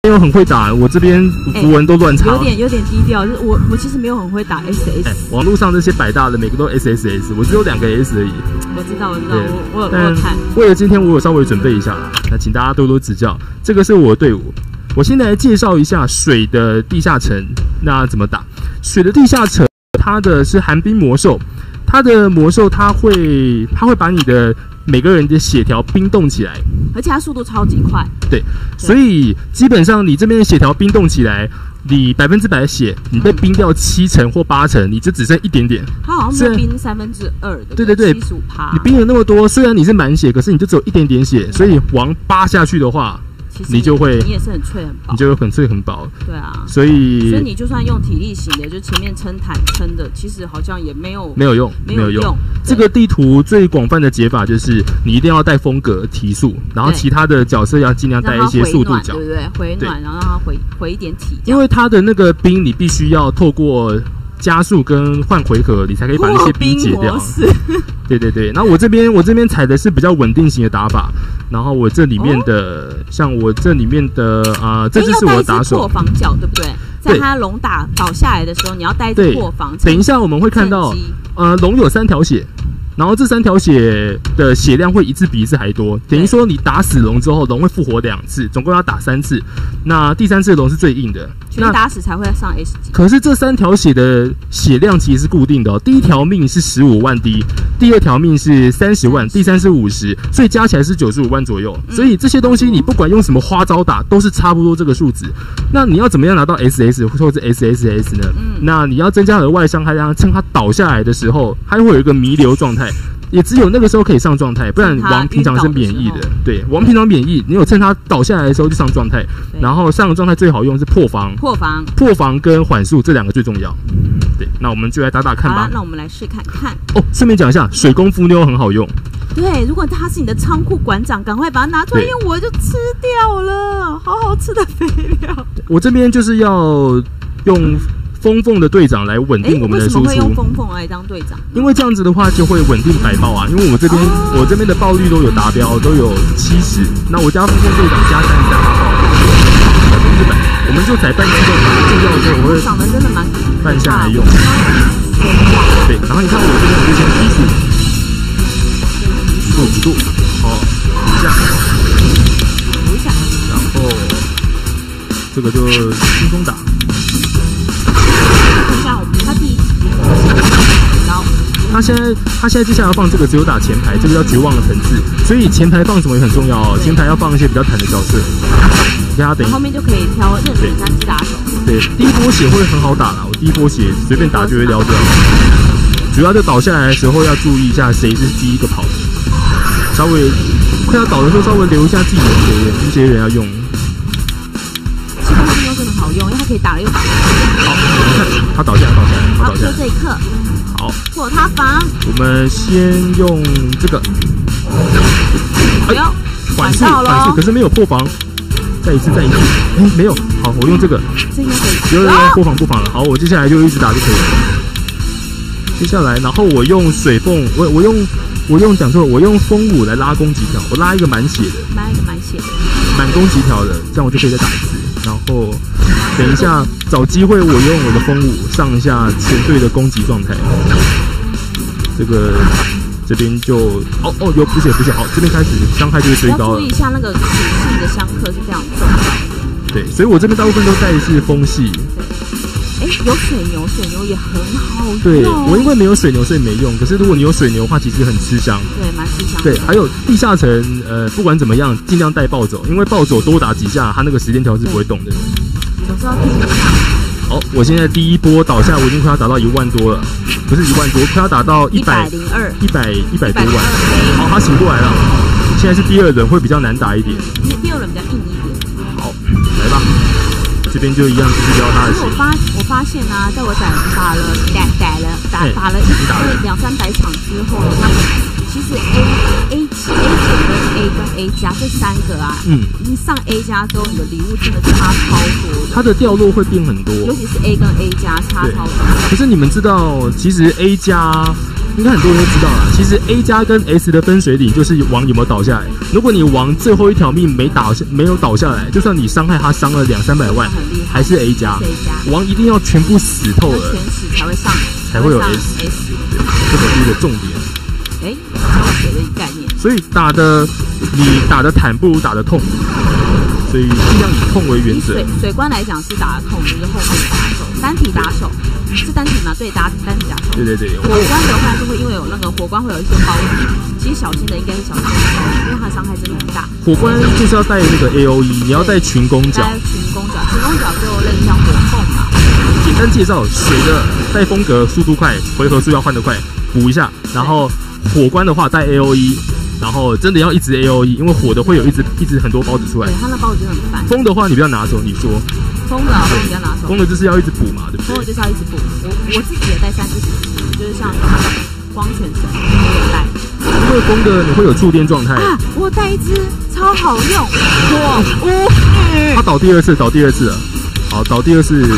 没有很会打，我这边符文都乱插，有点低调。就是我其实没有很会打 SS，网络上这些百大的每个都 SSS， 我只有2个 S 而已。我知道，我有看。为了今天我有稍微准备一下啦，那请大家多多指教。这个是我的队伍，我先来介绍一下水的地下城，那怎么打？水的地下城，它的是寒冰魔兽，它的魔兽它会把你的每个人的血条冰冻起来，而且它速度超级快。对，所以基本上你这边的血条冰冻起来，你100%的血，你被冰掉7成或8成，你就只剩一点点。它好像被冰2/3，对对对， 75%。你冰了那么多，虽然你是满血，可是你就只有一点点血，所以往扒下去的话，你就会，你也是很脆很薄，你就会很脆很薄。对啊，所以你就算用体力型的，就前面撑坦撑的，其实好像也没有用。这个地图最广泛的解法就是你一定要带风格提速，然后其他的角色要尽量带一些速度角，对不对？回暖，然后让它回一点体。因为它的那个冰，你必须要透过加速跟换回合，你才可以把那些冰解掉。对对对，然后我这边踩的是比较稳定型的打法，然后我这里面的，像我这里面的这只是我的打手。破防角对不对？在它龙倒下来的时候，你要带一只破防。等一下我们会看到，龙有3条血。然后这3条血的血量会一次比一次还多，等于说你打死龙之后，龙会复活2次，总共要打3次。那第3次的龙是最硬的，全打死才会上 S 级。可是这3条血的血量其实是固定的哦，第1条命是15万滴，第2条命是30万，第3是50，所以加起来是95万左右。所以这些东西你不管用什么花招打，都是差不多这个数值。那你要怎么样拿到 SS 或者是 SSS 呢？那你要增加额外伤害，让趁它倒下来的时候，它会有一个弥留状态。也只有那个时候可以上状态，不然王平常是免疫的。对，王平常免疫，你有趁他倒下来的时候就上状态，然后上个状态最好用是破防跟缓速这2个最重要。对，那我们就来打打看吧。好，那我们来试看看。哦，顺便讲一下，水功夫妞很好用。对，如果他是你的仓库馆长，赶快把它拿出来，因为我就吃掉了，好好吃的肥料。我这边就是要用风凤的队长来稳定我们的输出。为什么会用风凤来当队长？因为这样子的话就会稳定百爆啊。因为我这边的爆率都有达标，都有70。那我加风凤队长加33爆，100%。我们就踩半自动，重要的时候我会长得真的蛮半下来用。对，然后你看我这边我就先提速，5度，好，补一下，然后这个就轻松打。他现在接下来要放这个只有打前排，这个叫绝望的层次，所以前排放什么也很重要哦。前排要放一些比较坦的角色，给他等后面就可以挑任选3只打手。对，第1波血会很好打啦，我第1波血随便打就会撩掉。主要就倒下来的时候要注意一下谁是第1个跑的，稍微快要倒的时候稍微留一下自己的血源，这些人要用。这东西真的好用，因为它可以打了又打。好，你看他倒下来。好，就这一刻。好，破他防。我们先用这个，缓速，可是没有破防。再一次，没有。好，我用这个。有破防了。好，我接下来就一直打就可以了。接下来，然后我用水凤，我用风舞来拉攻击条，我拉一个满血的，满攻击条的，这样我就可以再打一次。然后等一下找机会，我用我的风舞上一下全队的攻击状态。这边就有补血，好，这边开始伤害就会追高了。要注意一下那个属性的相克是非常重要的。对，所以我这边大部分都带的是风系。有水牛也很好用。对，我因为没有水牛所以没用，可是如果你有水牛的话，其实很吃香。对，蛮吃香。对，还有地下城，不管怎么样，尽量带暴走，因为暴走多打几下，它那个时间条是不会动的。总是要听一下。好，我现在第1波倒下，我已经快要打到1万多了，不是1万多，快要打到102，100多万。好，他醒过来了。现在是第2轮，会比较难打一点。因为第2轮比较硬一点。好，来吧。这边就一样，就是撩他的血。我发现啊，在我打了200-300场之后呢，他们其实 A 减跟 A 加这3个啊，你上 A 加之后，你的礼物真的差超多的。它的掉落会变很多，尤其是 A 跟 A 加差超多。可是你们知道，其实 A 加应该很多人都知道啦。其实 A 加跟 S 的分水岭就是王有没有倒下来。如果你王最后一条命没有倒下来，就算你伤害他伤了200-300万，还是 A 加。王一定要全部死透了，全死才会上，才会有 S。对，这个是一个重点。我学的一个概念。所以你打的坦不如打的痛，所以尽量以痛为原则。水关来讲是打的痛，就是后面打手，单体打手是单体吗？对，单体打手。对。火关的话就会因为有那个火关会有一些包底，其实小心的应该是小心的包底，因为它伤害真的很大。火关就是要带那个 AOE， 你要带群攻角。群攻角就类似像火凤嘛。简单介绍，水的带风格速度快，回合数要换得快，补一下。然后火关的话带 AOE。然后真的要一直 AOE， 因为火的会有一直很多包子出来。对，它那包子就很烦。风的话你不要拿走，你说。风的不要拿走。风的就是要一直补嘛，对不对？风的就是要一直补。我自己也带3只就是像光泉神我也带。因为风的你会有触电状态啊，我带一只超好用。他倒第二次了。好，倒第二次。